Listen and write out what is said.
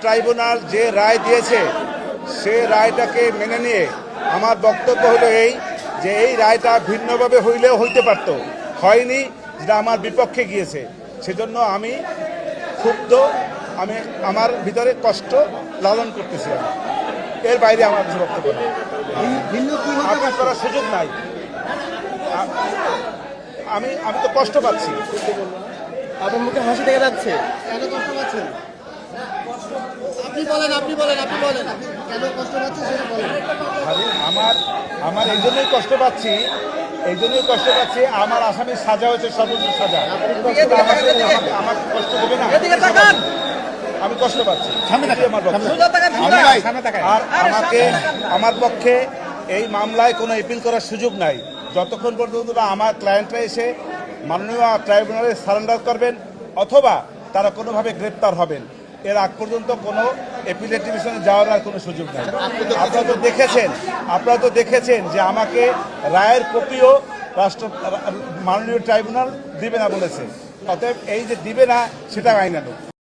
Tribunal যে রায় দিয়েছে সে রায়টাকে মেনে নিয়ে আমার বক্তব্য হলো এই যে এই রায়টা ভিন্নভাবে হইলেও হইতে পারত, হয়নি, যেটা আমার বিপক্ষে গিয়েছে। সেজন্য আমি ক্ষুব্ধ, আমি আমার ভিতরে কষ্ট লালন করতেছি। এর বাইরে আমার কিছু বক্তব্য নেই, আপিল করার সুযোগ নাই। আমি তো কষ্ট পাচ্ছি। আপনার মুখে হাসি দেখা যাচ্ছে। কেন কষ্ট পাচ্ছেন? আপনি বলেন কেন কষ্ট পাচ্ছেন সেটা বলেন। আমার এই জন্যই কষ্ট পাচ্ছি, আমার আসামির সাজা হয়েছে সর্বোচ্চ সাজা। আমার কষ্ট দেবে না, আমি কষ্ট পাচ্ছি। আর আমার পক্ষে এই মামলায় কোনো এপিল করার সুযোগ নাই যতক্ষণ পর্যন্ত আমার ক্লায়েন্টরা এসে মাননীয় ট্রাইব্যুনালে সারেন্ডার করবেন অথবা তারা কোনোভাবে গ্রেপ্তার হবেন। এর আগ পর্যন্ত কোনো এপিলেট ডিভিশনে যাওয়ার আর কোনো সুযোগ নেই। আপনারা তো দেখেছেন যে আমাকে রায়ের কপিও মাননীয় ট্রাইব্যুনাল দিবে না বলেছে। অতএব এই যে দিবে না সেটা আইনানুগ।